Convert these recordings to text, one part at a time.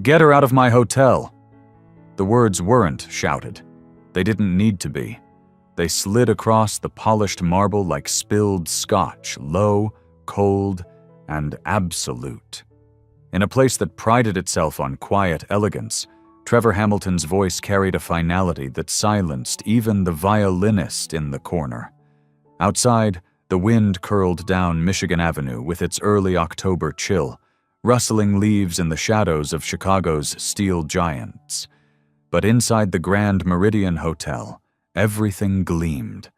Get her out of my hotel! The words weren't shouted. They didn't need to be. They slid across the polished marble like spilled scotch, low, cold, and absolute. In a place that prided itself on quiet elegance, Trevor Hamilton's voice carried a finality that silenced even the violinist in the corner. Outside, the wind curled down Michigan Avenue with its early October chill, rustling leaves in the shadows of Chicago's steel giants. But inside the Grand Meridian Hotel, everything gleamed.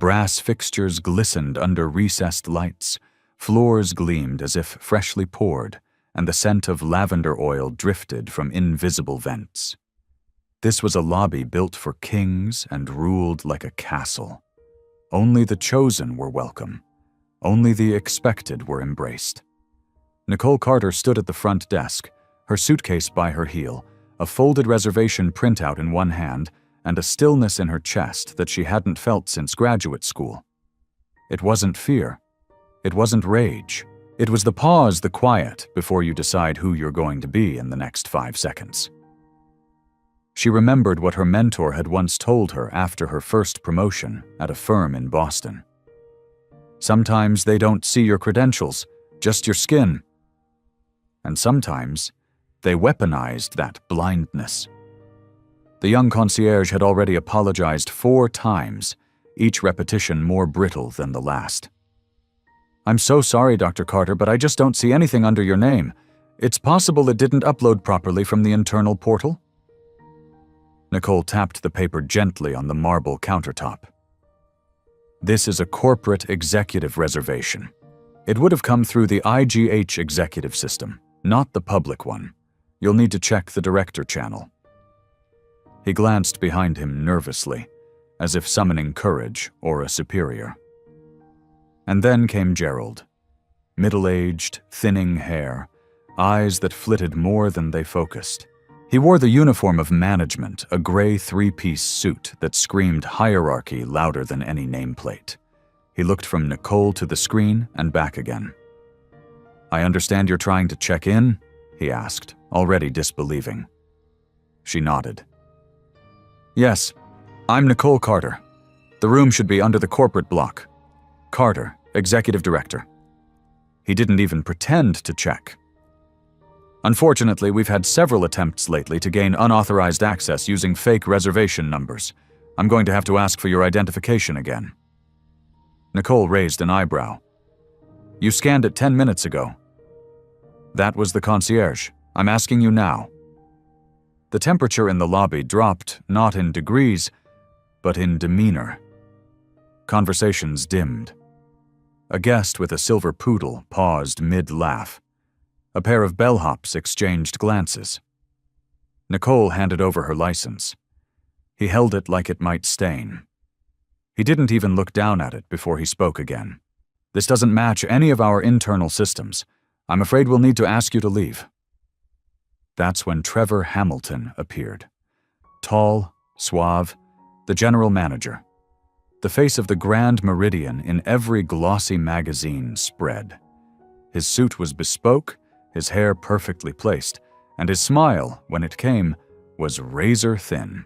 Brass fixtures glistened under recessed lights, floors gleamed as if freshly poured, and the scent of lavender oil drifted from invisible vents. This was a lobby built for kings and ruled like a castle. Only the chosen were welcome. Only the expected were embraced. Nicole Carter stood at the front desk, her suitcase by her heel, a folded reservation printout in one hand, and a stillness in her chest that she hadn't felt since graduate school. It wasn't fear. It wasn't rage. It was the pause, the quiet, before you decide who you're going to be in the next 5 seconds. She remembered what her mentor had once told her after her first promotion at a firm in Boston. Sometimes they don't see your credentials, just your skin. And sometimes they weaponized that blindness. The young concierge had already apologized 4 times, each repetition more brittle than the last. "I'm so sorry, Dr. Carter, but I just don't see anything under your name. It's possible it didn't upload properly from the internal portal?" Nicole tapped the paper gently on the marble countertop. "This is a corporate executive reservation. It would have come through the IGH executive system, not the public one. You'll need to check the director channel." He glanced behind him nervously, as if summoning courage or a superior. And then came Gerald. Middle-aged, thinning hair, eyes that flitted more than they focused. He wore the uniform of management, a gray 3-piece suit that screamed hierarchy louder than any nameplate. He looked from Nicole to the screen and back again. "I understand you're trying to check in?" he asked, already disbelieving. She nodded. "Yes, I'm Nicole Carter. The room should be under the corporate block. Carter, Executive Director." He didn't even pretend to check. "Unfortunately, we've had several attempts lately to gain unauthorized access using fake reservation numbers. I'm going to have to ask for your identification again." Nicole raised an eyebrow. "You scanned it 10 minutes ago." "That was the concierge. I'm asking you now." The temperature in the lobby dropped not in degrees, but in demeanor. Conversations dimmed. A guest with a silver poodle paused mid-laugh. A pair of bellhops exchanged glances. Nicole handed over her license. He held it like it might stain. He didn't even look down at it before he spoke again. "This doesn't match any of our internal systems. I'm afraid we'll need to ask you to leave." That's when Trevor Hamilton appeared. Tall, suave, the general manager. The face of the Grand Meridian in every glossy magazine spread. His suit was bespoke, his hair perfectly placed, and his smile, when it came, was razor thin.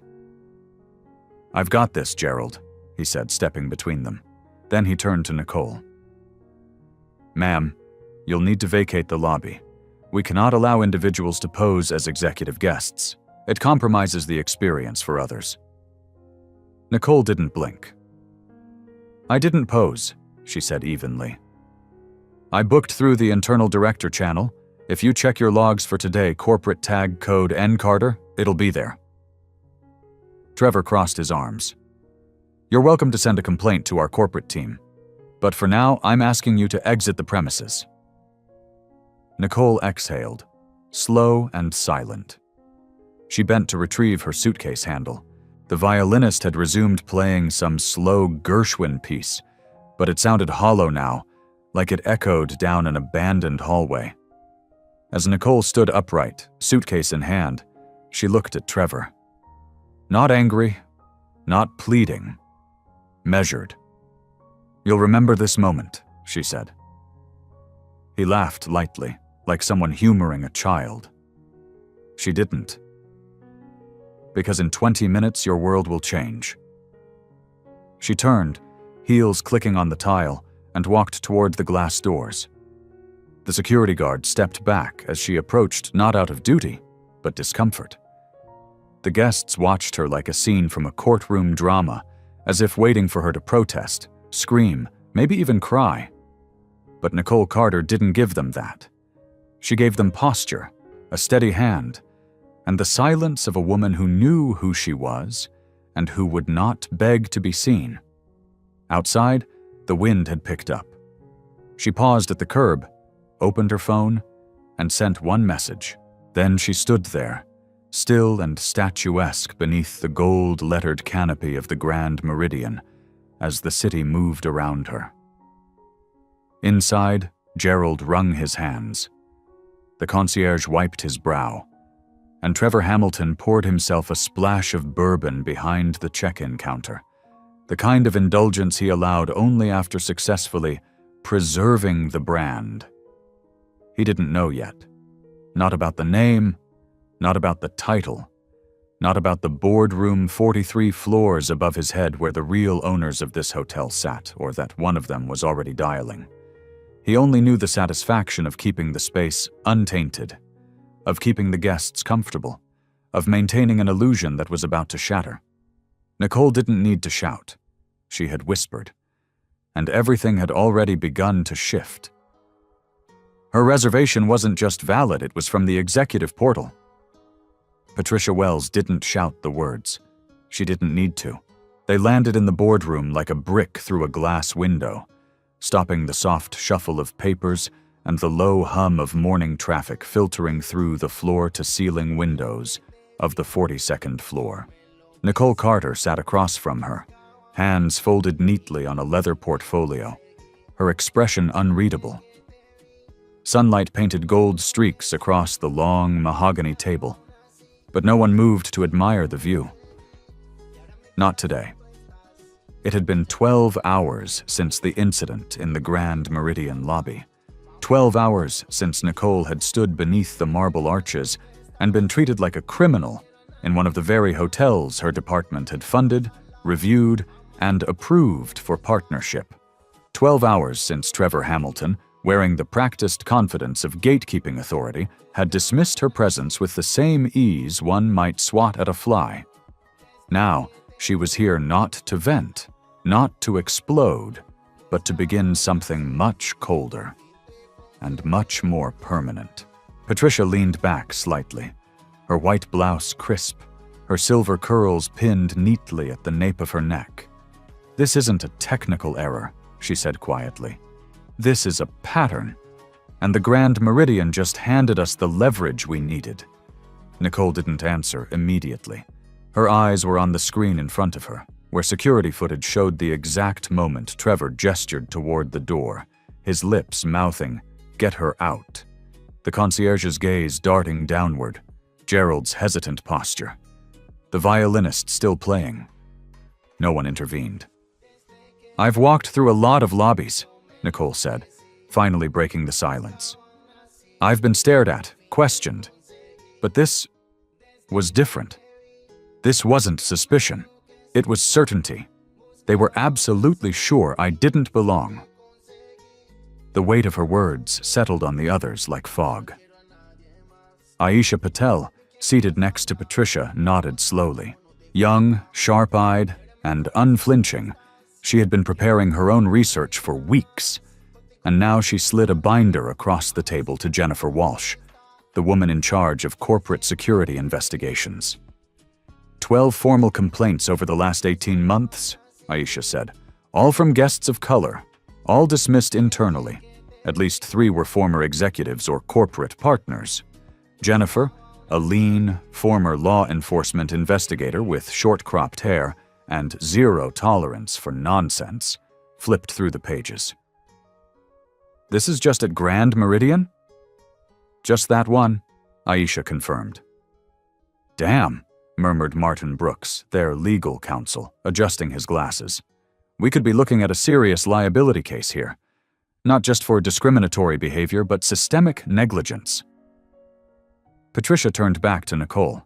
"I've got this, Gerald," he said, stepping between them. Then he turned to Nicole. "Ma'am, you'll need to vacate the lobby. We cannot allow individuals to pose as executive guests. It compromises the experience for others." Nicole didn't blink. "I didn't pose," she said evenly. "I booked through the internal director channel. If you check your logs for today, corporate tag code N Carter, it'll be there." Trevor crossed his arms. "You're welcome to send a complaint to our corporate team. But for now, I'm asking you to exit the premises." Nicole exhaled, slow and silent. She bent to retrieve her suitcase handle. The violinist had resumed playing some slow Gershwin piece, but it sounded hollow now, like it echoed down an abandoned hallway. As Nicole stood upright, suitcase in hand, she looked at Trevor. Not angry, not pleading, measured. "You'll remember this moment," she said. He laughed lightly, like someone humoring a child. She didn't. Because in 20 minutes your world will change. She turned, heels clicking on the tile, and walked toward the glass doors. The security guard stepped back as she approached, not out of duty, but discomfort. The guests watched her like a scene from a courtroom drama, as if waiting for her to protest, scream, maybe even cry. But Nicole Carter didn't give them that. She gave them posture, a steady hand, and the silence of a woman who knew who she was and who would not beg to be seen. Outside, the wind had picked up. She paused at the curb, opened her phone, and sent one message. Then she stood there, still and statuesque beneath the gold-lettered canopy of the Grand Meridian, as the city moved around her. Inside, Gerald wrung his hands. The concierge wiped his brow, and Trevor Hamilton poured himself a splash of bourbon behind the check-in counter, the kind of indulgence he allowed only after successfully preserving the brand. He didn't know yet. Not about the name, not about the title, not about the boardroom 43 floors above his head where the real owners of this hotel sat, or that one of them was already dialing. He only knew the satisfaction of keeping the space untainted, of keeping the guests comfortable, of maintaining an illusion that was about to shatter. Nicole didn't need to shout. She had whispered, and everything had already begun to shift. Her reservation wasn't just valid, it was from the executive portal. Patricia Wells didn't shout the words. She didn't need to. They landed in the boardroom like a brick through a glass window, stopping the soft shuffle of papers and the low hum of morning traffic filtering through the floor-to-ceiling windows of the 42nd floor. Nicole Carter sat across from her, hands folded neatly on a leather portfolio, her expression unreadable. Sunlight painted gold streaks across the long mahogany table, but no one moved to admire the view. Not today. It had been 12 hours since the incident in the Grand Meridian lobby. 12 hours since Nicole had stood beneath the marble arches and been treated like a criminal in one of the very hotels her department had funded, reviewed, and approved for partnership. 12 hours since Trevor Hamilton, wearing the practiced confidence of gatekeeping authority, had dismissed her presence with the same ease one might swat at a fly. Now, she was here not to vent, not to explode, but to begin something much colder and much more permanent. Patricia leaned back slightly, her white blouse crisp, her silver curls pinned neatly at the nape of her neck. "This isn't a technical error," she said quietly. "This is a pattern, and the Grand Meridian just handed us the leverage we needed." Nicole didn't answer immediately. Her eyes were on the screen in front of her, where security footage showed the exact moment Trevor gestured toward the door, his lips mouthing, "Get her out." The concierge's gaze darting downward, Gerald's hesitant posture, the violinist still playing. No one intervened. "I've walked through a lot of lobbies," Nicole said, finally breaking the silence. "I've been stared at, questioned. But this was different. This wasn't suspicion. It was certainty. They were absolutely sure I didn't belong." The weight of her words settled on the others like fog. Aisha Patel, seated next to Patricia, nodded slowly. Young, sharp-eyed, and unflinching, she had been preparing her own research for weeks, and now she slid a binder across the table to Jennifer Walsh, the woman in charge of corporate security investigations. 12 formal complaints over the last 18 months, Aisha said, all from guests of color, all dismissed internally. At least 3 were former executives or corporate partners. Jennifer, a lean, former law enforcement investigator with short-cropped hair and zero tolerance for nonsense, flipped through the pages. "This is just at Grand Meridian?" "Just that one," Aisha confirmed. "Damn," murmured Martin Brooks, their legal counsel, adjusting his glasses. "We could be looking at a serious liability case here. Not just for discriminatory behavior, but systemic negligence." Patricia turned back to Nicole.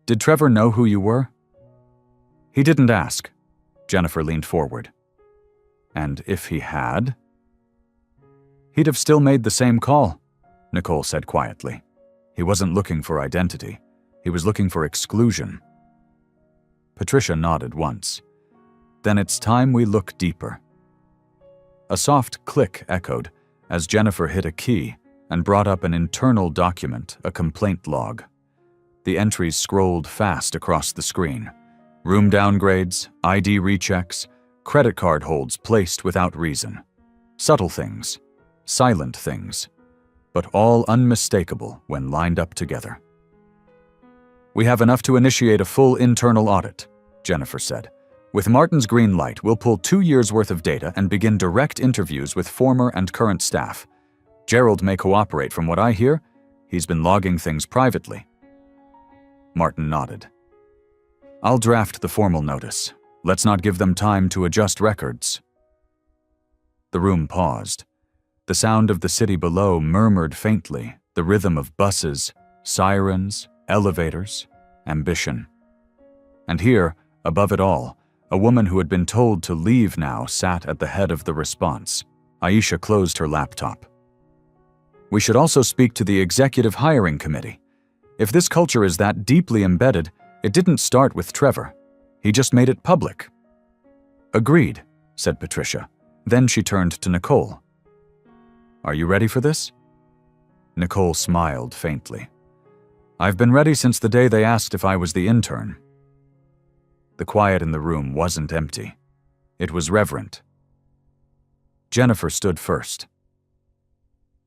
Did Trevor know who you were? He didn't ask. Jennifer leaned forward. And if he had? He'd have still made the same call, Nicole said quietly. He wasn't looking for identity. He was looking for exclusion. Patricia nodded once. Then it's time we look deeper. A soft click echoed as Jennifer hit a key and brought up an internal document, a complaint log. The entries scrolled fast across the screen. Room downgrades, ID rechecks, credit card holds placed without reason. Subtle things, silent things, but all unmistakable when lined up together. We have enough to initiate a full internal audit, Jennifer said. With Martin's green light, we'll pull 2 years' worth of data and begin direct interviews with former and current staff. Gerald may cooperate from what I hear. He's been logging things privately. Martin nodded. I'll draft the formal notice. Let's not give them time to adjust records. The room paused. The sound of the city below murmured faintly, the rhythm of buses, sirens, elevators, ambition. And here, above it all, a woman who had been told to leave now sat at the head of the response. Aisha closed her laptop. We should also speak to the Executive Hiring Committee. If this culture is that deeply embedded, it didn't start with Trevor. He just made it public. Agreed, said Patricia. Then she turned to Nicole. Are you ready for this? Nicole smiled faintly. I've been ready since the day they asked if I was the intern. The quiet in the room wasn't empty. It was reverent. Jennifer stood first.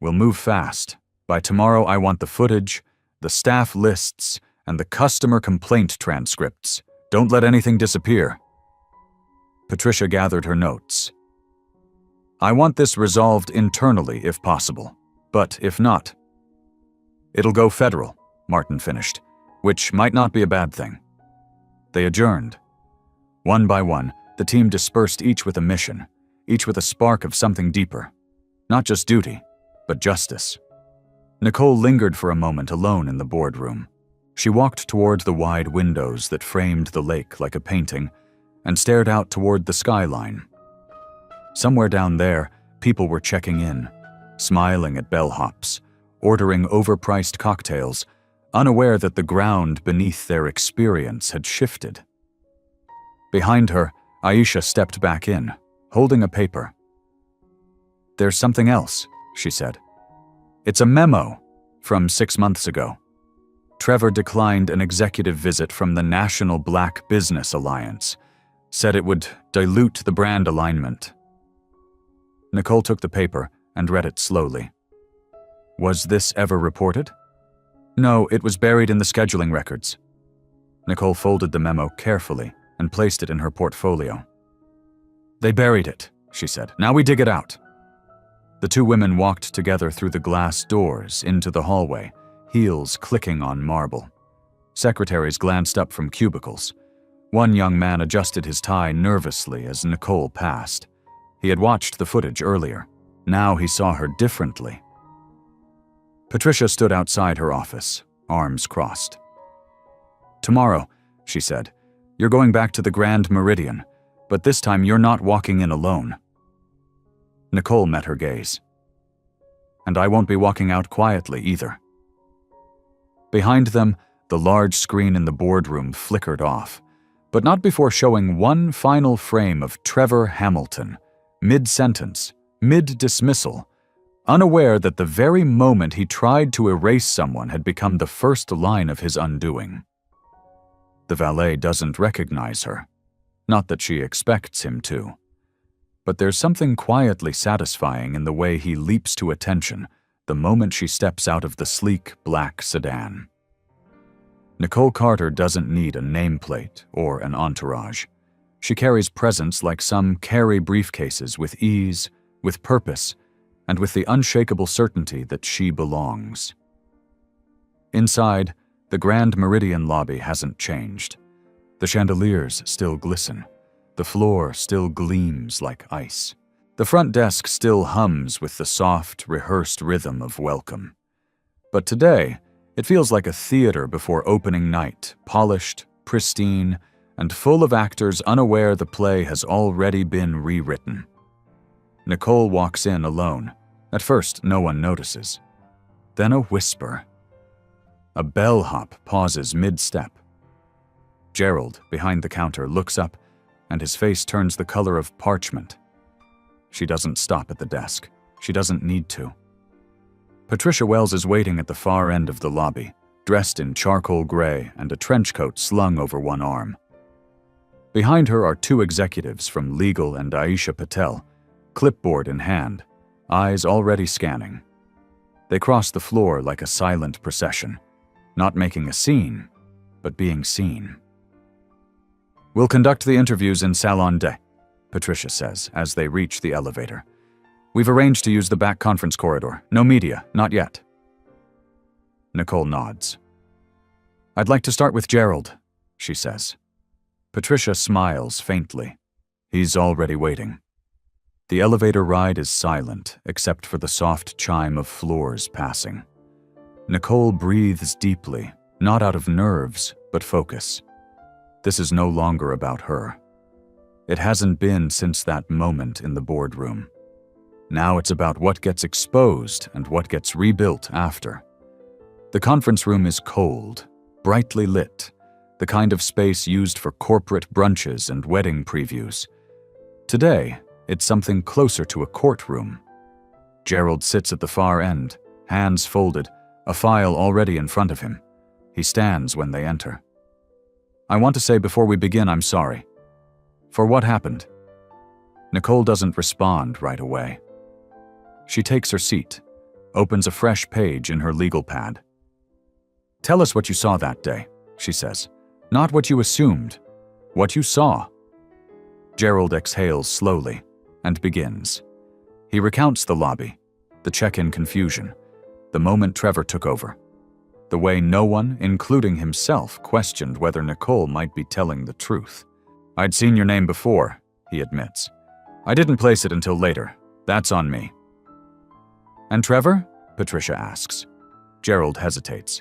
We'll move fast. By tomorrow, I want the footage, the staff lists, and the customer complaint transcripts. Don't let anything disappear. Patricia gathered her notes. I want this resolved internally if possible, but if not, it'll go federal, Martin finished, which might not be a bad thing. They adjourned. One by one, the team dispersed, each with a mission, each with a spark of something deeper. Not just duty, but justice. Nicole lingered for a moment alone in the boardroom. She walked toward the wide windows that framed the lake like a painting and stared out toward the skyline. Somewhere down there, people were checking in, smiling at bellhops, ordering overpriced cocktails, unaware that the ground beneath their experience had shifted. Behind her, Aisha stepped back in, holding a paper. There's something else, she said. It's a memo from 6 months ago. Trevor declined an executive visit from the National Black Business Alliance, said it would dilute the brand alignment. Nicole took the paper and read it slowly. Was this ever reported? No, it was buried in the scheduling records. Nicole folded the memo carefully and placed it in her portfolio. They buried it, she said. Now we dig it out. The two women walked together through the glass doors into the hallway, heels clicking on marble. Secretaries glanced up from cubicles. One young man adjusted his tie nervously as Nicole passed. He had watched the footage earlier. Now he saw her differently. Patricia stood outside her office, arms crossed. Tomorrow, she said, you're going back to the Grand Meridian, but this time you're not walking in alone. Nicole met her gaze. And I won't be walking out quietly either. Behind them, the large screen in the boardroom flickered off, but not before showing one final frame of Trevor Hamilton, mid-sentence, mid-dismissal, unaware that the very moment he tried to erase someone had become the first line of his undoing. The valet doesn't recognize her. Not that she expects him to. But there's something quietly satisfying in the way he leaps to attention the moment she steps out of the sleek black sedan. Nicole Carter doesn't need a nameplate or an entourage. She carries presence like some carry briefcases with ease, with purpose, and with the unshakable certainty that she belongs. Inside, the Grand Meridian lobby hasn't changed. The chandeliers still glisten. The floor still gleams like ice. The front desk still hums with the soft, rehearsed rhythm of welcome. But today, It feels like a theater before opening night, polished, pristine, and full of actors unaware the play has already been rewritten. Nicole walks in alone. At first, no one notices. Then a whisper. A bellhop pauses mid-step. Gerald, behind the counter, looks up, and his face turns the color of parchment. She doesn't stop at the desk. She doesn't need to. Patricia Wells is waiting at the far end of the lobby, dressed in charcoal gray and a trench coat slung over one arm. Behind her are two executives from legal and Aisha Patel, clipboard in hand, eyes already scanning. They cross the floor like a silent procession, not making a scene, but being seen. "We'll conduct the interviews in Salon D," Patricia says as they reach the elevator. "We've arranged to use the back conference corridor. No media, not yet." Nicole nods. "I'd like to start with Gerald," she says. Patricia smiles faintly. He's already waiting. The elevator ride is silent, except for the soft chime of floors passing. Nicole breathes deeply, not out of nerves, but focus. This is no longer about her. It hasn't been since that moment in the boardroom. Now it's about what gets exposed and what gets rebuilt after. The conference room is cold, brightly lit, the kind of space used for corporate brunches and wedding previews. Today, it's something closer to a courtroom. Gerald sits at the far end, hands folded, a file already in front of him. He stands when they enter. "I want to say before we begin, I'm sorry. For what happened?" Nicole doesn't respond right away. She takes her seat, opens a fresh page in her legal pad. "Tell us what you saw that day," she says. "Not what you assumed. What you saw." Gerald exhales slowly and begins. He recounts the lobby, the check-in confusion, the moment Trevor took over, the way no one, including himself, questioned whether Nicole might be telling the truth. "I'd seen your name before," he admits. "I didn't place it until later. That's on me." "And Trevor?" Patricia asks. Gerald hesitates.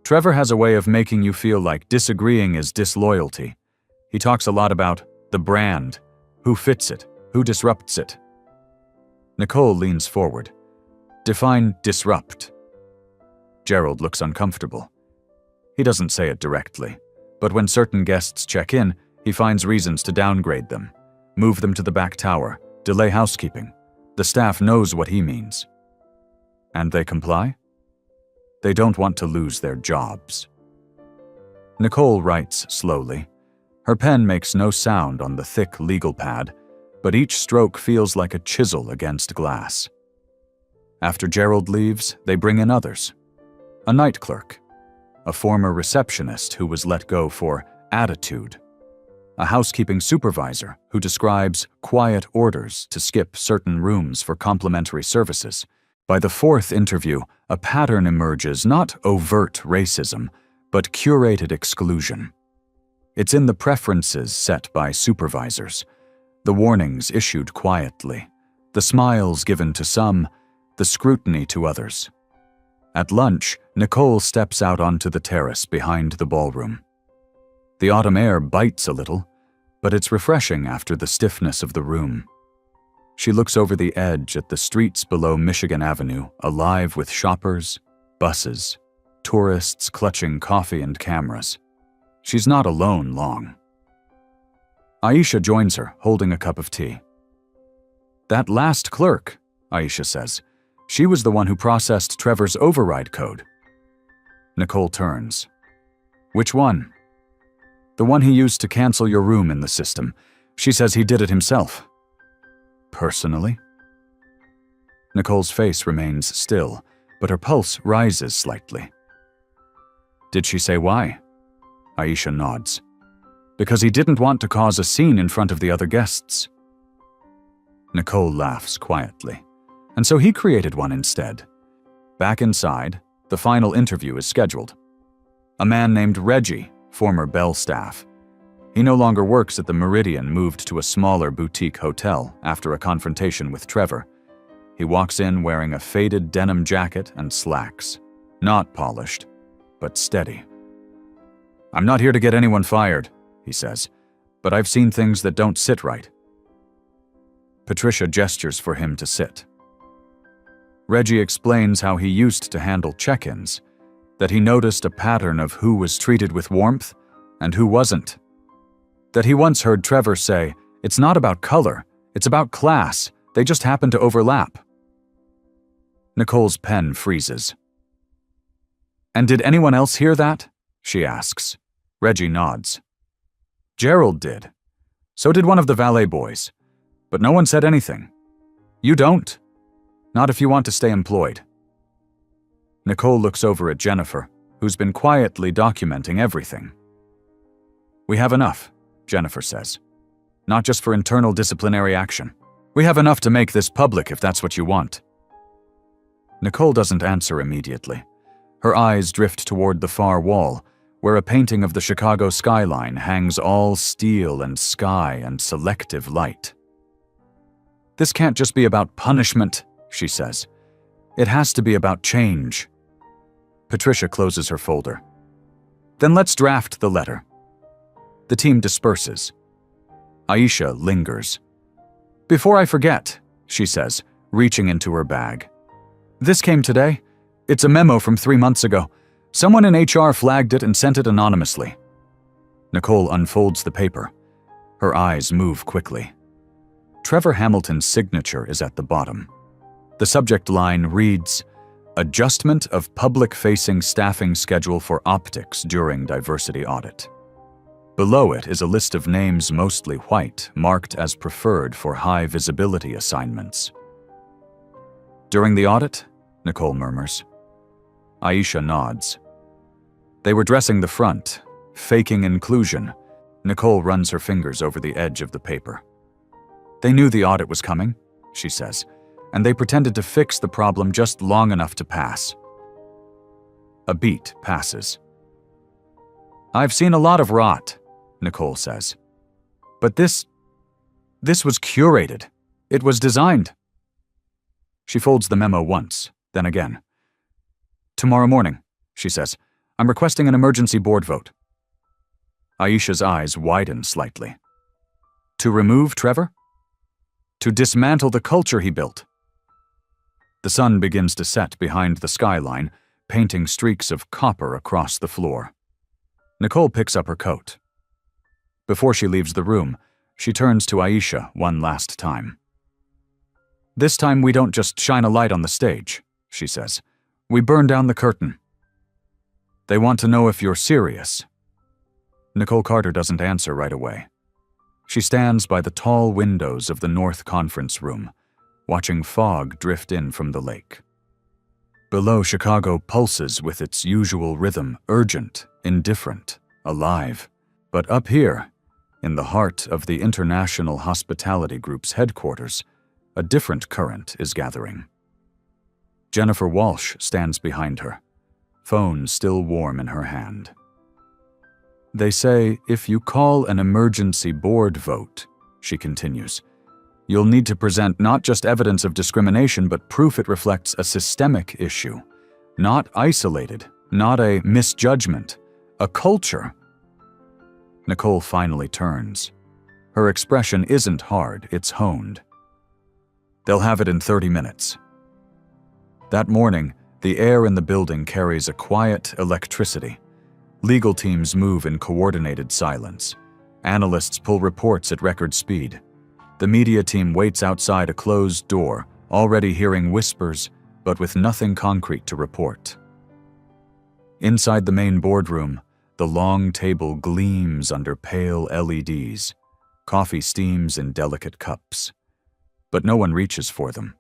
"Trevor has a way of making you feel like disagreeing is disloyalty. He talks a lot about the brand, who fits it, who disrupts it." Nicole leans forward. "Define disrupt." Gerald looks uncomfortable. He doesn't say it directly, but when certain guests check in, he finds reasons to downgrade them, move them to the back tower, delay housekeeping. The staff knows what he means. And they comply? They don't want to lose their jobs. Nicole writes slowly. Her pen makes no sound on the thick legal pad, but each stroke feels like a chisel against glass. After Gerald leaves, they bring in others. A night clerk, a former receptionist who was let go for attitude, a housekeeping supervisor who describes quiet orders to skip certain rooms for complimentary services. By the fourth interview, a pattern emerges, not overt racism, but curated exclusion. It's in the preferences set by supervisors, the warnings issued quietly, the smiles given to some, the scrutiny to others. At lunch, Nicole steps out onto the terrace behind the ballroom. The autumn air bites a little, but it's refreshing after the stiffness of the room. She looks over the edge at the streets below Michigan Avenue, alive with shoppers, buses, tourists clutching coffee and cameras. She's not alone long. Aisha joins her, holding a cup of tea. "That last clerk," Aisha says. "She was the one who processed Trevor's override code." Nicole turns. "Which one?" "The one he used to cancel your room in the system. She says he did it himself." "Personally?" Nicole's face remains still, but her pulse rises slightly. "Did she say why?" Aisha nods. "Because he didn't want to cause a scene in front of the other guests." Nicole laughs quietly. "And so he created one instead." Back inside, the final interview is scheduled. A man named Reggie, former Bell staff. He no longer works at the Meridian, moved to a smaller boutique hotel after a confrontation with Trevor. He walks in wearing a faded denim jacket and slacks. Not polished, but steady. "I'm not here to get anyone fired," he says, "but I've seen things that don't sit right." Patricia gestures for him to sit. Reggie explains how he used to handle check-ins, that he noticed a pattern of who was treated with warmth and who wasn't. That he once heard Trevor say, "It's not about color, it's about class, they just happen to overlap." Nicole's pen freezes. "And did anyone else hear that?" she asks. Reggie nods. "Gerald did. So did one of the valet boys. But no one said anything. You don't. Not if you want to stay employed." Nicole looks over at Jennifer, who's been quietly documenting everything. "We have enough," Jennifer says. "Not just for internal disciplinary action. We have enough to make this public if that's what you want." Nicole doesn't answer immediately. Her eyes drift toward the far wall, where a painting of the Chicago skyline hangs all steel and sky and selective light. "This can't just be about punishment," she says. "It has to be about change." Patricia closes her folder. "Then let's draft the letter." The team disperses. Aisha lingers. "Before I forget," she says, reaching into her bag. "This came today. It's a memo from 3 months ago. Someone in HR flagged it and sent it anonymously." Nicole unfolds the paper. Her eyes move quickly. Trevor Hamilton's signature is at the bottom. The subject line reads, "Adjustment of public-facing staffing schedule for optics during diversity audit." Below it is a list of names mostly white, marked as preferred for high visibility assignments. "During the audit?" Nicole murmurs. Aisha nods. "They were dressing the front, faking inclusion." Nicole runs her fingers over the edge of the paper. "They knew the audit was coming," she says, "and they pretended to fix the problem just long enough to pass." A beat passes. "I've seen a lot of rot," Nicole says. "But this was curated. It was designed." She folds the memo once, then again. "Tomorrow morning," she says, "I'm requesting an emergency board vote." Aisha's eyes widen slightly. "To remove Trevor? To dismantle the culture he built?" The sun begins to set behind the skyline, painting streaks of copper across the floor. Nicole picks up her coat. Before she leaves the room, she turns to Aisha one last time. "This time we don't just shine a light on the stage," she says. "We burn down the curtain." "They want to know if you're serious." Nicole Carter doesn't answer right away. She stands by the tall windows of the North Conference Room, watching fog drift in from the lake. Below, Chicago pulses with its usual rhythm, urgent, indifferent, alive. But up here, in the heart of the International Hospitality Group's headquarters, a different current is gathering. Jennifer Walsh stands behind her, phone still warm in her hand. "They say if you call an emergency board vote," she continues, "you'll need to present not just evidence of discrimination, but proof it reflects a systemic issue. Not isolated, not a misjudgment, a culture." Nicole finally turns. Her expression isn't hard, it's honed. "They'll have it in 30 minutes. That morning, the air in the building carries a quiet electricity. Legal teams move in coordinated silence. Analysts pull reports at record speed. The media team waits outside a closed door, already hearing whispers, but with nothing concrete to report. Inside the main boardroom, the long table gleams under pale LEDs. Coffee steams in delicate cups. But no one reaches for them.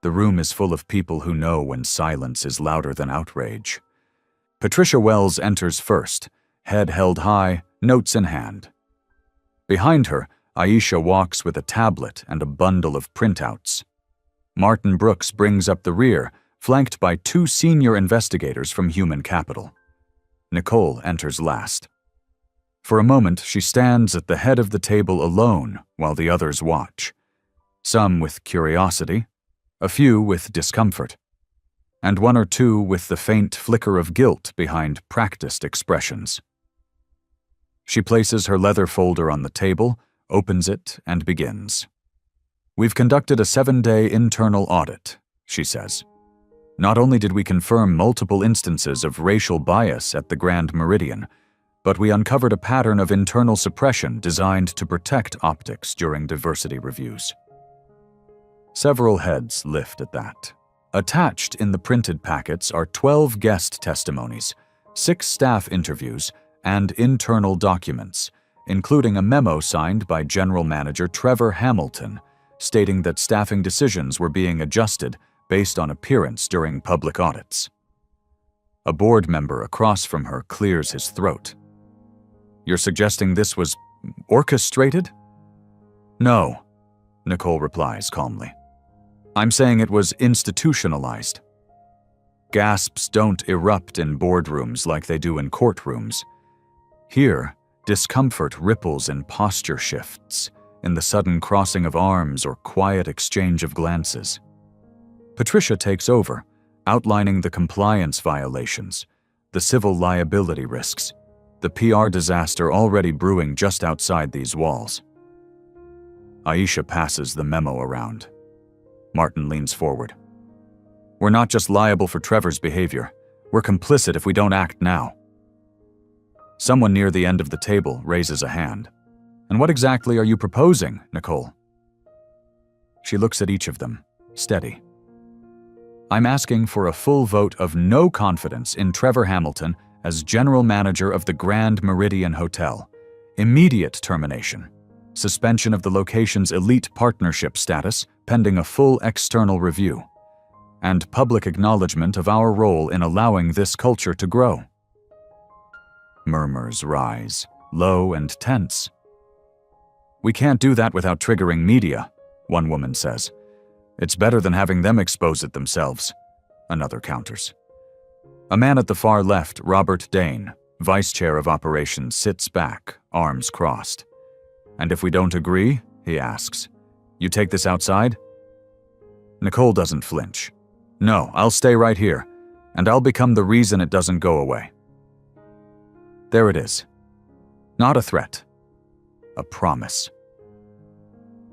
The room is full of people who know when silence is louder than outrage. Patricia Wells enters first, head held high, notes in hand. Behind her, Aisha walks with a tablet and a bundle of printouts. Martin Brooks brings up the rear, flanked by 2 senior investigators from Human Capital. Nicole enters last. For a moment, she stands at the head of the table alone while the others watch. Some with curiosity, a few with discomfort. and one or two with the faint flicker of guilt behind practiced expressions. She places her leather folder on the table, opens it, and begins. "We've conducted a 7-day internal audit," she says. "Not only did we confirm multiple instances of racial bias at the Grand Meridian, but we uncovered a pattern of internal suppression designed to protect optics during diversity reviews." Several heads lift at that. Attached in the printed packets are 12 guest testimonies, 6 staff interviews, and internal documents, including a memo signed by General Manager Trevor Hamilton, stating that staffing decisions were being adjusted based on appearance during public audits. A board member across from her clears his throat. "You're suggesting this was orchestrated?" "No," Nicole replies calmly. "I'm saying it was institutionalized." Gasps don't erupt in boardrooms like they do in courtrooms. Here, discomfort ripples in posture shifts, in the sudden crossing of arms or quiet exchange of glances. Patricia takes over, outlining the compliance violations, the civil liability risks, the PR disaster already brewing just outside these walls. Aisha passes the memo around. Martin leans forward. "We're not just liable for Trevor's behavior. We're complicit if we don't act now." Someone near the end of the table raises a hand. "And what exactly are you proposing, Nicole?" She looks at each of them, steady. "I'm asking for a full vote of no confidence in Trevor Hamilton as general manager of the Grand Meridian Hotel, immediate termination, suspension of the location's elite partnership status pending a full external review, and public acknowledgement of our role in allowing this culture to grow." Murmurs rise, low and tense. "We can't do that without triggering media," one woman says. "It's better than having them expose it themselves," another counters. A man at the far left, Robert Dane, vice chair of operations, sits back, arms crossed. "And if we don't agree," he asks, "you take this outside?" Nicole doesn't flinch. "No, I'll stay right here, and I'll become the reason it doesn't go away." There it is. Not a threat. A promise.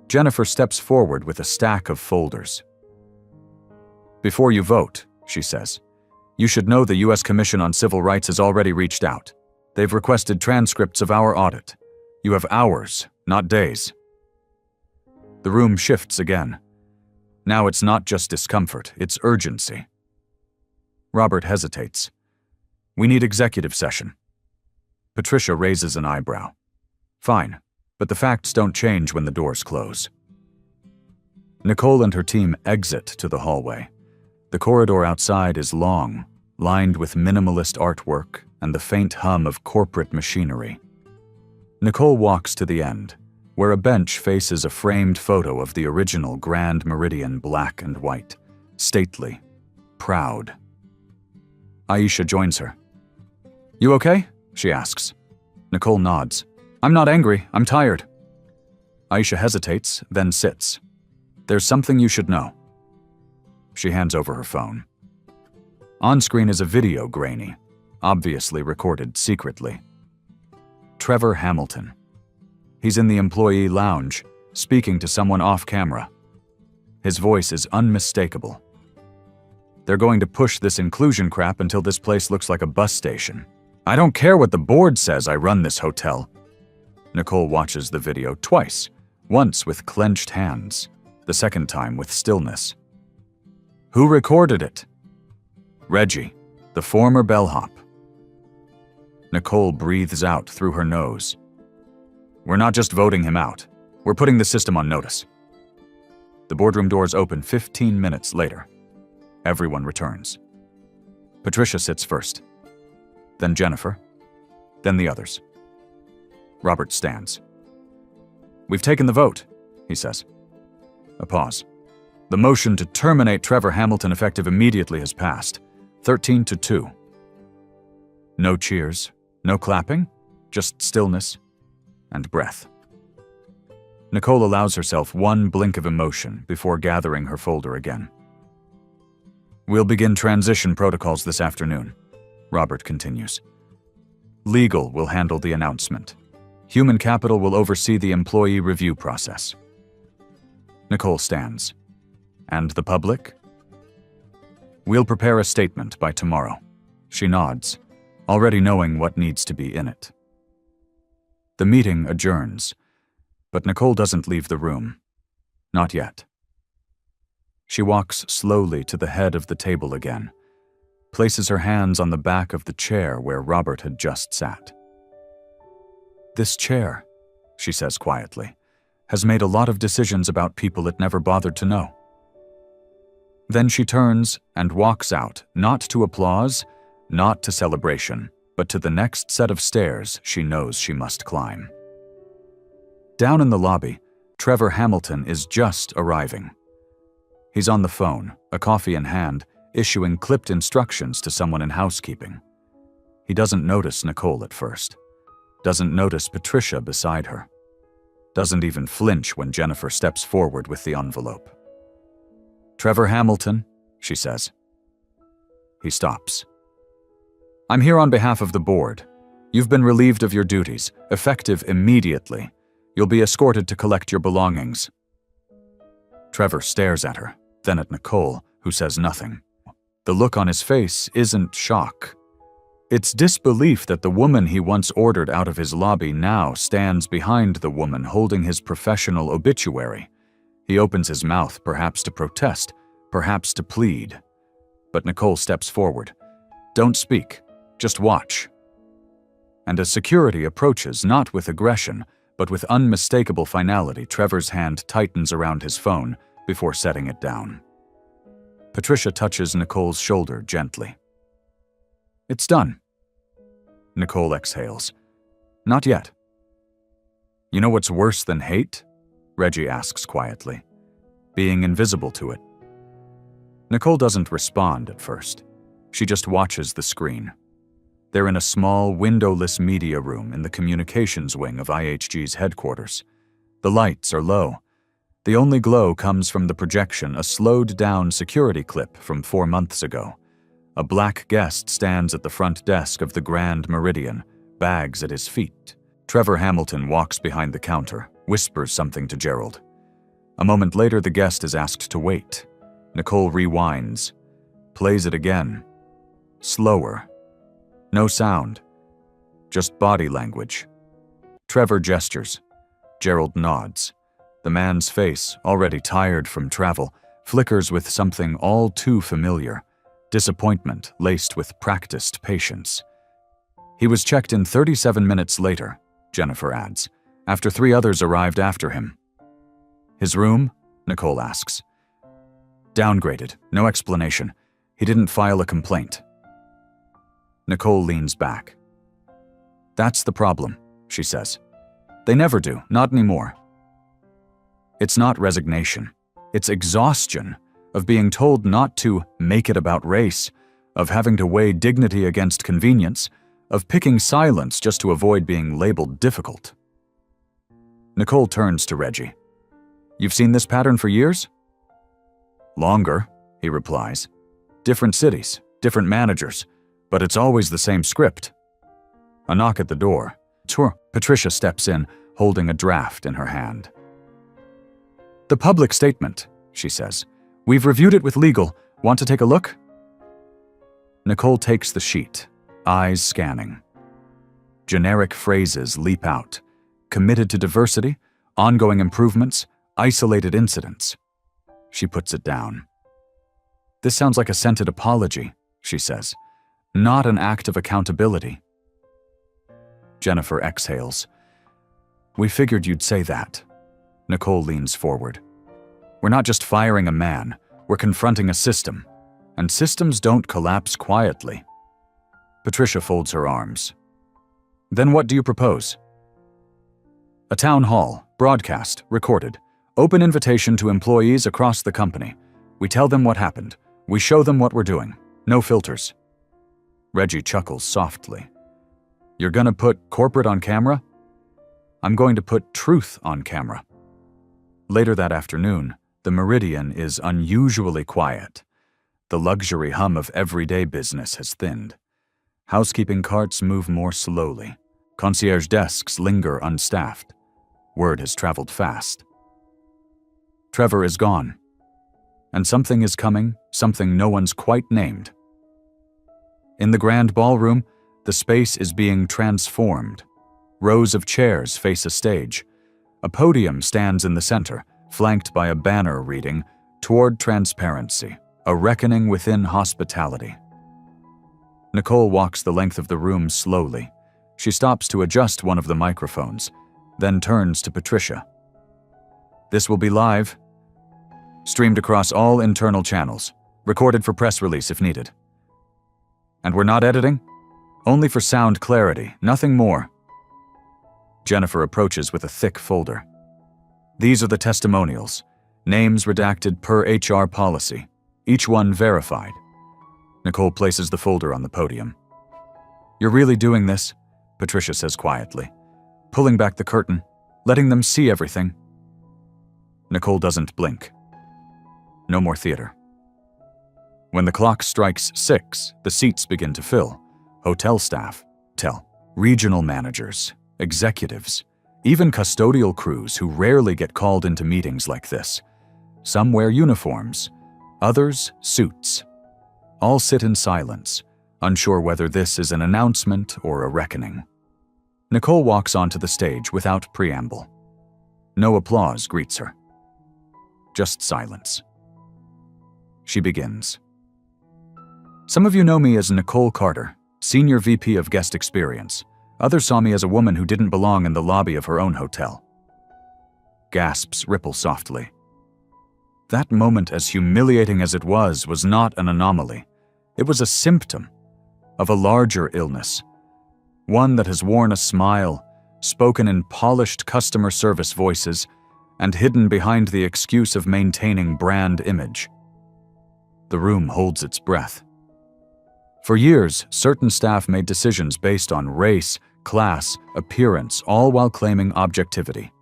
Jennifer steps forward with a stack of folders. "Before you vote," she says, "you should know the U.S. Commission on Civil Rights has already reached out. They've requested transcripts of our audit. You have hours, not days." The room shifts again. Now it's not just discomfort, it's urgency. Robert hesitates. "We need executive session." Patricia raises an eyebrow. "Fine, but the facts don't change when the doors close." Nicole and her team exit to the hallway. The corridor outside is long, lined with minimalist artwork and the faint hum of corporate machinery. Nicole walks to the end, where a bench faces a framed photo of the original Grand Meridian black and white, stately, proud. Aisha joins her. "You okay?" she asks. Nicole nods. "I'm not angry, I'm tired." Aisha hesitates, then sits. "There's something you should know." She hands over her phone. On screen is a video grainy, obviously recorded secretly. Trevor Hamilton. He's in the employee lounge, speaking to someone off camera. His voice is unmistakable. "They're going to push this inclusion crap until this place looks like a bus station. I don't care what the board says I run this hotel." Nicole watches the video twice, once with clenched hands, the second time with stillness. "Who recorded it?" "Reggie, the former bellhop." Nicole breathes out through her nose. "We're not just voting him out. We're putting the system on notice." The boardroom doors open 15 minutes later. Everyone returns. Patricia sits first. Then Jennifer. Then the others. Robert stands. "We've taken the vote," he says. A pause. "The motion to terminate Trevor Hamilton effective immediately has passed. 13-2. No cheers, no clapping, just stillness and breath. Nicole allows herself one blink of emotion before gathering her folder again. We'll begin transition protocols this afternoon, Robert continues. Legal will handle the announcement. Human capital will oversee the employee review process. Nicole stands. And the public? We'll prepare a statement by tomorrow. She nods, already knowing what needs to be in it. The meeting adjourns, but Nicole doesn't leave the room. Not yet. She walks slowly to the head of the table again, places her hands on the back of the chair where Robert had just sat. This chair, she says quietly, has made a lot of decisions about people it never bothered to know. Then she turns and walks out, not to applause, not to celebration, but to the next set of stairs she knows she must climb. Down in the lobby, Trevor Hamilton is just arriving. He's on the phone, a coffee in hand, issuing clipped instructions to someone in housekeeping. He doesn't notice Nicole at first, doesn't notice Patricia beside her, doesn't even flinch when Jennifer steps forward with the envelope. Trevor Hamilton, she says. He stops. I'm here on behalf of the board. You've been relieved of your duties, effective immediately. You'll be escorted to collect your belongings. Trevor stares at her, then at Nicole, who says nothing. The look on his face isn't shock. It's disbelief that the woman he once ordered out of his lobby now stands behind the woman holding his professional obituary. He opens his mouth, perhaps to protest, perhaps to plead. But Nicole steps forward. Don't speak, just watch. And as security approaches, not with aggression, but with unmistakable finality, Trevor's hand tightens around his phone before setting it down. Patricia touches Nicole's shoulder gently. It's done. Nicole exhales. Not yet. You know what's worse than hate? Reggie asks quietly. Being invisible to it. Nicole doesn't respond at first. She just watches the screen. They're in a small, windowless media room in the communications wing of IHG's headquarters. The lights are low. The only glow comes from the projection, a slowed-down security clip from 4 months ago. A black guest stands at the front desk of the Grand Meridian, bags at his feet. Trevor Hamilton walks behind the counter, whispers something to Gerald. A moment later, the guest is asked to wait. Nicole rewinds, plays it again. Slower. No sound. Just body language. Trevor gestures. Gerald nods. The man's face, already tired from travel, flickers with something all too familiar. Disappointment laced with practiced patience. He was checked in 37 minutes later, Jennifer adds, after 3 others arrived after him. His room? Nicole asks. Downgraded, no explanation. He didn't file a complaint. Nicole leans back. That's the problem, she says. They never do, not anymore. It's not resignation. It's exhaustion of being told not to make it about race, of having to weigh dignity against convenience, of picking silence just to avoid being labeled difficult. Nicole turns to Reggie. You've seen this pattern for years? Longer, he replies. Different cities, different managers, but it's always the same script. A knock at the door. Patricia steps in, holding a draft in her hand. The public statement, she says. We've reviewed it with legal. Want to take a look? Nicole takes the sheet, eyes scanning. Generic phrases leap out. Committed to diversity, ongoing improvements, isolated incidents. She puts it down. This sounds like a scented apology, she says. Not an act of accountability. Jennifer exhales. We figured you'd say that. Nicole leans forward. We're not just firing a man, we're confronting a system. And systems don't collapse quietly. Patricia folds her arms. Then what do you propose? A town hall, broadcast, recorded. Open invitation to employees across the company. We tell them what happened. We show them what we're doing. No filters. Reggie chuckles softly. You're gonna put corporate on camera? I'm going to put truth on camera. Later that afternoon, the Meridian is unusually quiet. The luxury hum of everyday business has thinned. Housekeeping carts move more slowly. Concierge desks linger unstaffed. Word has traveled fast. Trevor is gone. And something is coming, something no one's quite named. In the grand ballroom, the space is being transformed. Rows of chairs face a stage. A podium stands in the center, flanked by a banner reading, "Toward Transparency, a Reckoning Within Hospitality." Nicole walks the length of the room slowly. She stops to adjust one of the microphones, then turns to Patricia. "This will be live, streamed across all internal channels, recorded for press release if needed. And we're not editing? Only for sound clarity, nothing more." Jennifer approaches with a thick folder. "These are the testimonials, names redacted per HR policy, each one verified." Nicole places the folder on the podium. "You're really doing this?" Patricia says quietly, pulling back the curtain, letting them see everything. Nicole doesn't blink. No more theater. When the clock strikes 6, the seats begin to fill. Hotel staff, regional managers, executives, even custodial crews who rarely get called into meetings like this. Some wear uniforms, others suits. All sit in silence, unsure whether this is an announcement or a reckoning. Nicole walks onto the stage without preamble. No applause greets her. Just silence. She begins. "Some of you know me as Nicole Carter, Senior VP of Guest Experience. Others saw me as a woman who didn't belong in the lobby of her own hotel." Gasps ripple softly. That moment, as humiliating as it was not an anomaly. It was a symptom of a larger illness, one that has worn a smile, spoken in polished customer service voices, and hidden behind the excuse of maintaining brand image. The room holds its breath. For years, certain staff made decisions based on race, class, appearance, all while claiming objectivity.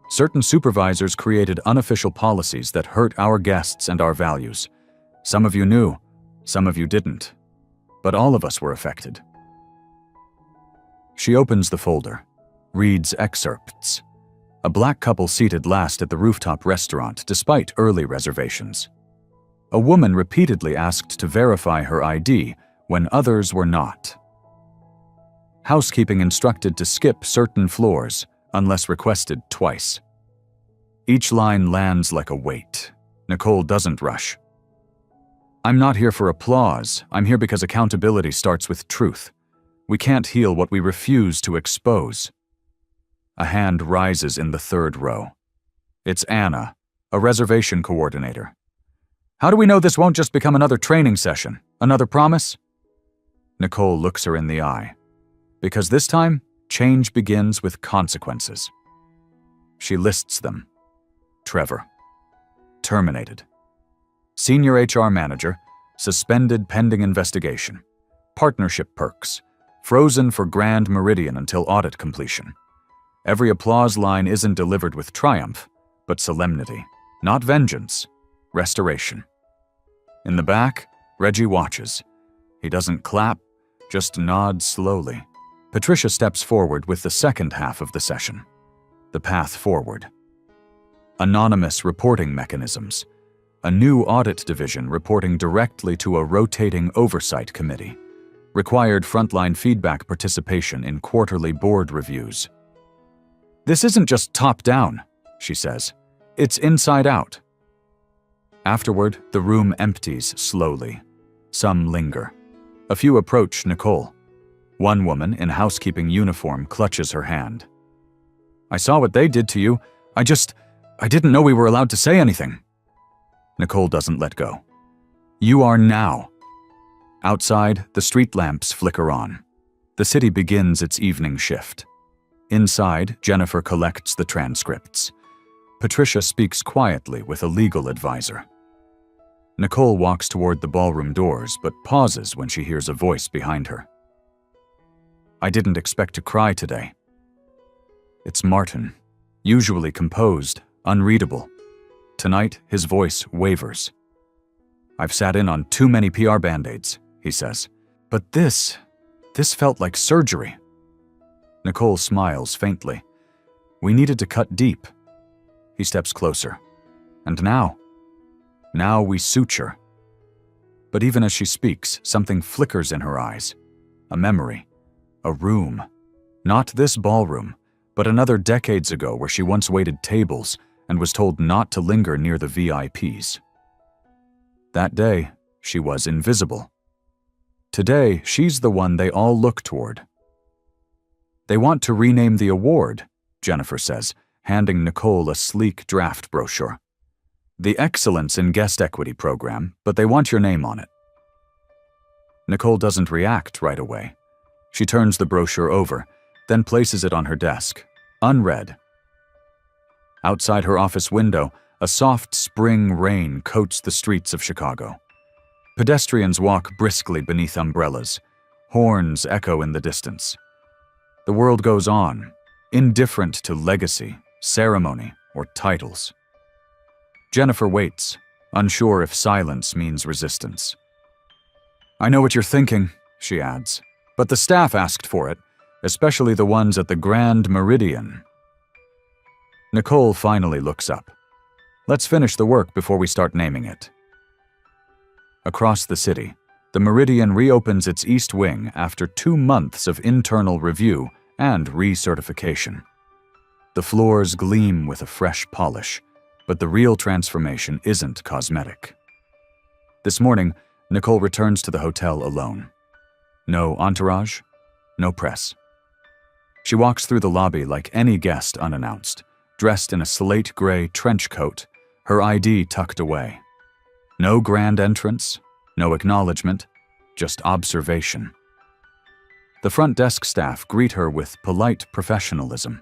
Certain supervisors created unofficial policies that hurt our guests and our values. Some of you knew, some of you didn't. But all of us were affected. She opens the folder, reads excerpts. A black couple seated last at the rooftop restaurant despite early reservations. A woman repeatedly asked to verify her ID when others were not. Housekeeping instructed to skip certain floors unless requested twice. Each line lands like a weight. Nicole doesn't rush. "I'm not here for applause. I'm here because accountability starts with truth. We can't heal what we refuse to expose." A hand rises in the third row. It's Anna, a reservation coordinator. "How do we know this won't just become another training session? Another promise?" Nicole looks her in the eye. Because this time, change begins with consequences. She lists them. Trevor. Terminated. Senior HR manager, suspended pending investigation. Partnership perks, frozen for Grand Meridian until audit completion. Every applause line isn't delivered with triumph, but solemnity. Not vengeance, restoration. In the back, Reggie watches. He doesn't clap, just nods slowly. Patricia steps forward with the second half of the session. The path forward. Anonymous reporting mechanisms. A new audit division reporting directly to a rotating oversight committee. Required frontline feedback participation in quarterly board reviews. "This isn't just top-down," she says. "It's inside out." Afterward, the room empties slowly. Some linger. A few approach Nicole. One woman in housekeeping uniform clutches her hand. "I saw what they did to you. I didn't know we were allowed to say anything." Nicole doesn't let go. "You are now." Outside, the street lamps flicker on. The city begins its evening shift. Inside, Jennifer collects the transcripts. Patricia speaks quietly with a legal advisor. Nicole walks toward the ballroom doors, but pauses when she hears a voice behind her. "I didn't expect to cry today." It's Martin, usually composed, unreadable. Tonight, his voice wavers. I've sat in on too many PR band-aids, he says. But this felt like surgery. Nicole smiles faintly. We needed to cut deep. He steps closer. And now we suture. But even as she speaks, something flickers in her eyes. A memory. A room. Not this ballroom, but another decades ago where she once waited tables and was told not to linger near the VIPs. That day, she was invisible. Today, she's the one they all look toward. They want to rename the award, Jennifer says, handing Nicole a sleek draft brochure. The Excellence in Guest Equity program, but they want your name on it. Nicole doesn't react right away. She turns the brochure over, then places it on her desk, unread. Outside her office window, a soft spring rain coats the streets of Chicago. Pedestrians walk briskly beneath umbrellas. Horns echo in the distance. The world goes on, indifferent to legacy, ceremony, or titles. Jennifer waits, unsure if silence means resistance. I know what you're thinking, she adds, but the staff asked for it, especially the ones at the Grand Meridian. Nicole finally looks up. Let's finish the work before we start naming it. Across the city, the Meridian reopens its east wing after 2 months of internal review and recertification. The floors gleam with a fresh polish, but the real transformation isn't cosmetic. This morning, Nicole returns to the hotel alone. No entourage, no press. She walks through the lobby like any guest unannounced, dressed in a slate gray trench coat, her ID tucked away. No grand entrance, no acknowledgement, just observation. The front desk staff greet her with polite professionalism.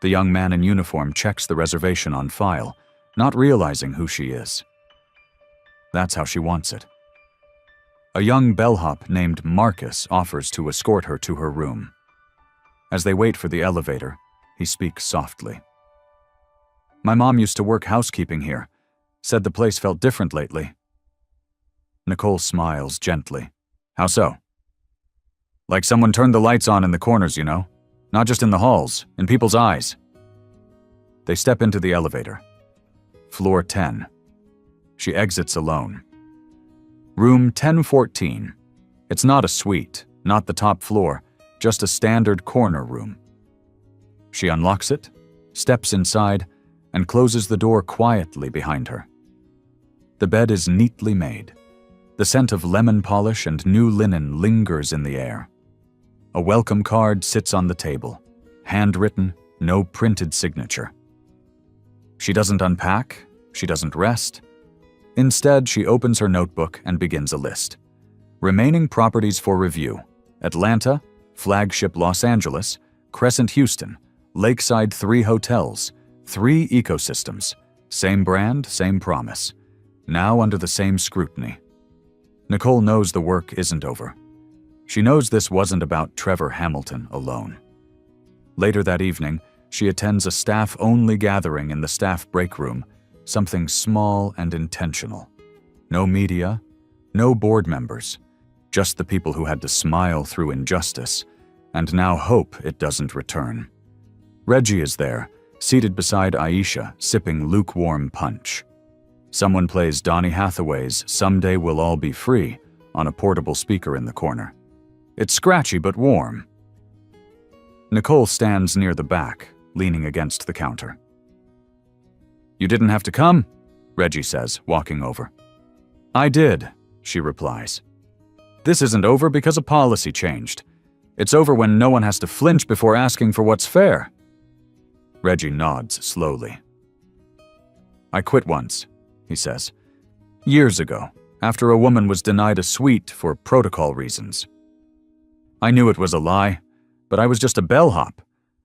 The young man in uniform checks the reservation on file, not realizing who she is. That's how she wants it. A young bellhop named Marcus offers to escort her to her room. As they wait for the elevator, he speaks softly. My mom used to work housekeeping here. Said the place felt different lately. Nicole smiles gently. How so? Like someone turned the lights on in the corners, you know? Not just in the halls, in people's eyes. They step into the elevator. Floor 10. She exits alone. Room 1014. It's not a suite, not the top floor, just a standard corner room. She unlocks it, steps inside, and closes the door quietly behind her. The bed is neatly made. The scent of lemon polish and new linen lingers in the air. A welcome card sits on the table, handwritten, no printed signature. She doesn't unpack, she doesn't rest. Instead, she opens her notebook and begins a list. Remaining properties for review: Atlanta, Flagship Los Angeles, Crescent Houston, Lakeside 3 hotels, 3 ecosystems, same brand, same promise, now under the same scrutiny. Nicole knows the work isn't over. She knows this wasn't about Trevor Hamilton alone. Later that evening, she attends a staff-only gathering in the staff break room, something small and intentional. No media, no board members, just the people who had to smile through injustice and now hope it doesn't return. Reggie is there, seated beside Aisha, sipping lukewarm punch. Someone plays Donny Hathaway's "Someday We'll All Be Free" on a portable speaker in the corner. It's scratchy but warm. Nicole stands near the back, leaning against the counter. You didn't have to come, Reggie says, walking over. I did, she replies. This isn't over because a policy changed. It's over when no one has to flinch before asking for what's fair. Reggie nods slowly. I quit once, he says. Years ago, after a woman was denied a suite for protocol reasons. I knew it was a lie, but I was just a bellhop.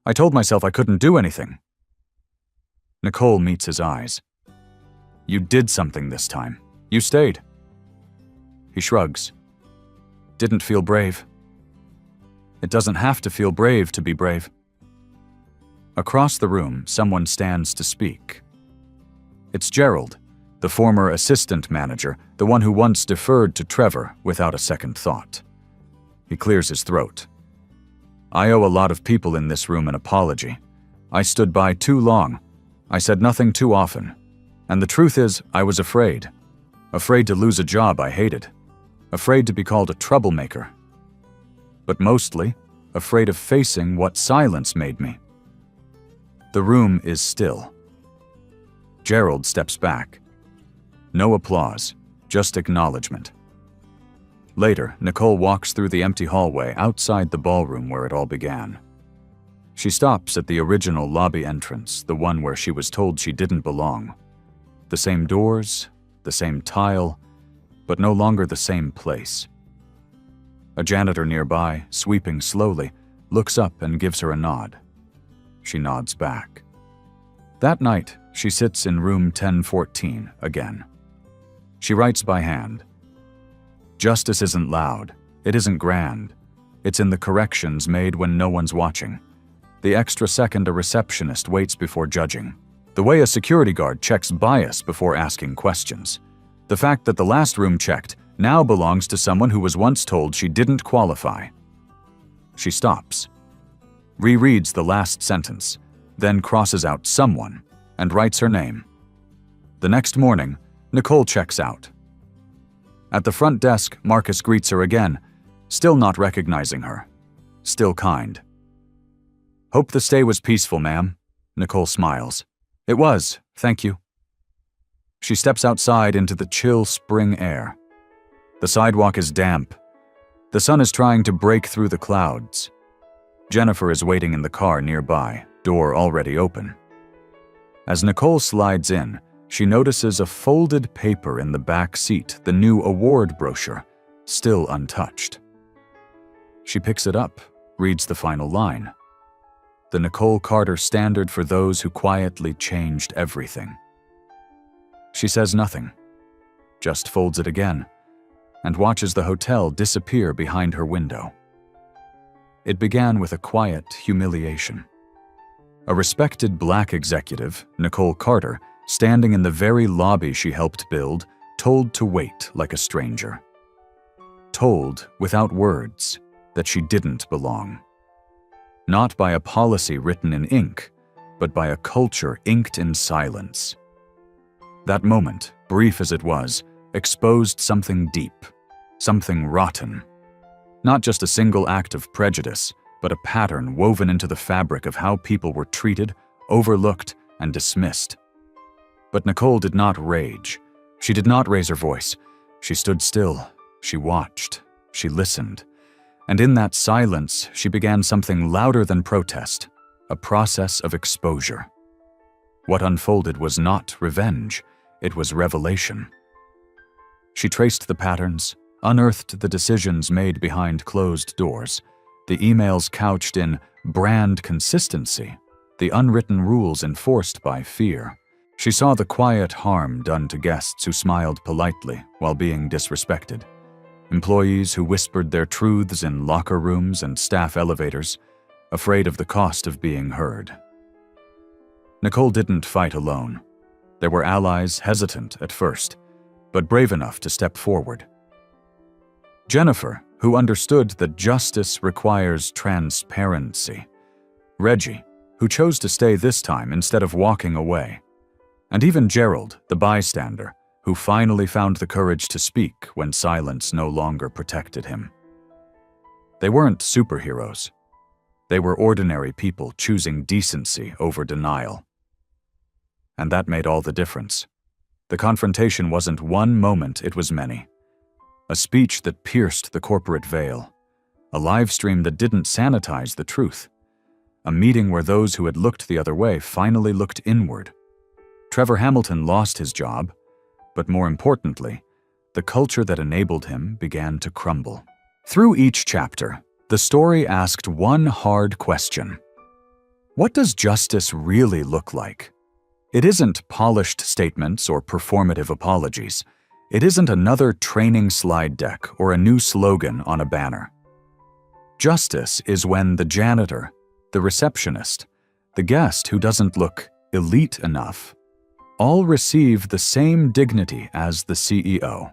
I told myself I couldn't do anything. Nicole meets his eyes. You did something this time. You stayed. He shrugs. Didn't feel brave. It doesn't have to feel brave to be brave. Across the room, someone stands to speak. It's Gerald, The former assistant manager, the one who once deferred to Trevor without a second thought. He clears his throat. I owe a lot of people in this room an apology. I stood by too long. I said nothing too often. And the truth is, I was afraid. Afraid to lose a job I hated. Afraid to be called a troublemaker. But mostly, afraid of facing what silence made me. The room is still. Gerald steps back. No applause, just acknowledgement. Later, Nicole walks through the empty hallway outside the ballroom where it all began. She stops at the original lobby entrance, the one where she was told she didn't belong. The same doors, the same tile, but no longer the same place. A janitor nearby, sweeping slowly, looks up and gives her a nod. She nods back. That night, she sits in room 1014 again. She writes by hand. Justice isn't loud. It isn't grand. It's in the corrections made when no one's watching. The extra second a receptionist waits before judging. The way a security guard checks bias before asking questions. The fact that the last room checked now belongs to someone who was once told she didn't qualify. She stops, rereads the last sentence, then crosses out someone and writes her name. The next morning, Nicole checks out. At the front desk, Marcus greets her again, still not recognizing her, still kind. Hope the stay was peaceful, ma'am. Nicole smiles. It was, thank you. She steps outside into the chill spring air. The sidewalk is damp. The sun is trying to break through the clouds. Jennifer is waiting in the car nearby, door already open. As Nicole slides in, she notices a folded paper in the back seat, the new award brochure, still untouched. She picks it up, reads the final line. The Nicole Carter standard for those who quietly changed everything. She says nothing, just folds it again, and watches the hotel disappear behind her window. It began with a quiet humiliation. A respected black executive, Nicole Carter, standing in the very lobby she helped build, told to wait like a stranger. Told, without words, that she didn't belong. Not by a policy written in ink, but by a culture inked in silence. That moment, brief as it was, exposed something deep, something rotten. Not just a single act of prejudice, but a pattern woven into the fabric of how people were treated, overlooked, and dismissed. But Nicole did not rage. She did not raise her voice. She stood still. She watched. She listened. And in that silence, she began something louder than protest, a process of exposure. What unfolded was not revenge. It was revelation. She traced the patterns, unearthed the decisions made behind closed doors, the emails couched in brand consistency, the unwritten rules enforced by fear. She saw the quiet harm done to guests who smiled politely while being disrespected, employees who whispered their truths in locker rooms and staff elevators, afraid of the cost of being heard. Nicole didn't fight alone. There were allies hesitant at first, but brave enough to step forward. Jennifer, who understood that justice requires transparency. Reggie, who chose to stay this time instead of walking away. And even Gerald, the bystander, who finally found the courage to speak when silence no longer protected him. They weren't superheroes. They were ordinary people choosing decency over denial. And that made all the difference. The confrontation wasn't one moment, it was many. A speech that pierced the corporate veil. A live stream that didn't sanitize the truth. A meeting where those who had looked the other way finally looked inward. Trevor Hamilton lost his job, but more importantly, the culture that enabled him began to crumble. Through each chapter, the story asked one hard question. What does justice really look like? It isn't polished statements or performative apologies. It isn't another training slide deck or a new slogan on a banner. Justice is when the janitor, the receptionist, the guest who doesn't look elite enough, all receive the same dignity as the CEO.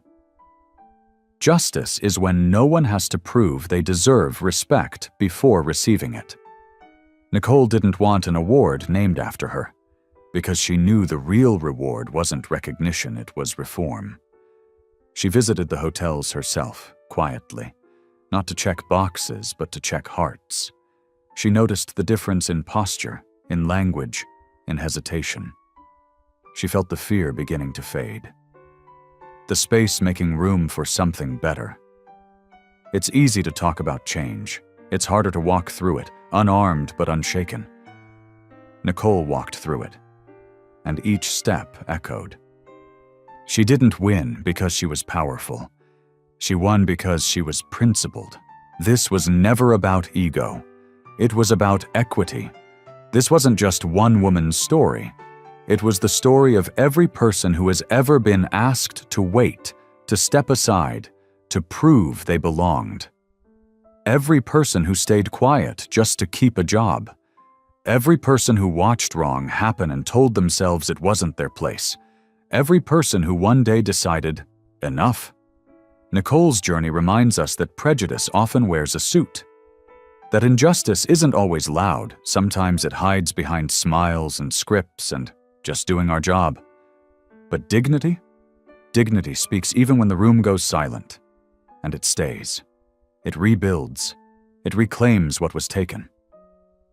Justice is when no one has to prove they deserve respect before receiving it. Nicole didn't want an award named after her, because she knew the real reward wasn't recognition, it was reform. She visited the hotels herself, quietly, not to check boxes, but to check hearts. She noticed the difference in posture, in language, in hesitation. She felt the fear beginning to fade. The space making room for something better. It's easy to talk about change. It's harder to walk through it, unarmed but unshaken. Nicole walked through it, and each step echoed. She didn't win because she was powerful. She won because she was principled. This was never about ego. It was about equity. This wasn't just one woman's story. It was the story of every person who has ever been asked to wait, to step aside, to prove they belonged. Every person who stayed quiet just to keep a job. Every person who watched wrong happen and told themselves it wasn't their place. Every person who one day decided, enough. Nicole's journey reminds us that prejudice often wears a suit. That injustice isn't always loud. Sometimes it hides behind smiles and scripts and just doing our job. But dignity? Dignity speaks even when the room goes silent. And it stays. It rebuilds. It reclaims what was taken.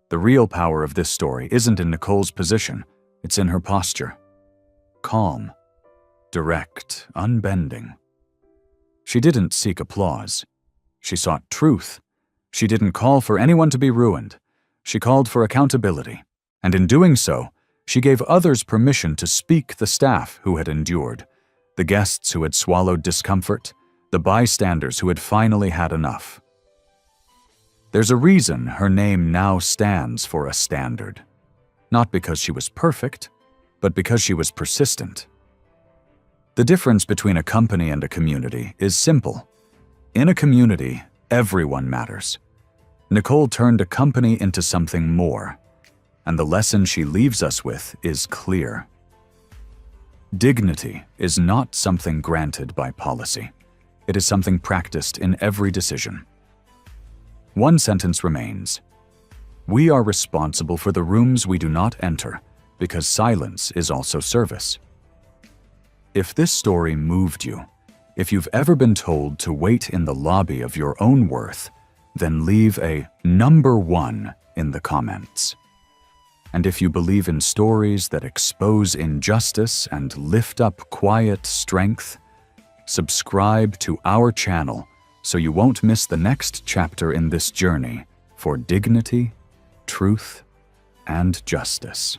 The real power of this story isn't in Nicole's position. It's in her posture. Calm. Direct. Unbending. She didn't seek applause. She sought truth. She didn't call for anyone to be ruined. She called for accountability. And in doing so, she gave others permission to speak, the staff who had endured, the guests who had swallowed discomfort, the bystanders who had finally had enough. There's a reason her name now stands for a standard. Not because she was perfect, but because she was persistent. The difference between a company and a community is simple. In a community, everyone matters. Nicole turned a company into something more, and the lesson she leaves us with is clear. Dignity is not something granted by policy. It is something practiced in every decision. One sentence remains. We are responsible for the rooms we do not enter, because silence is also service. If this story moved you, if you've ever been told to wait in the lobby of your own worth, then leave a #1 in the comments. And if you believe in stories that expose injustice and lift up quiet strength, subscribe to our channel so you won't miss the next chapter in this journey for dignity, truth, and justice.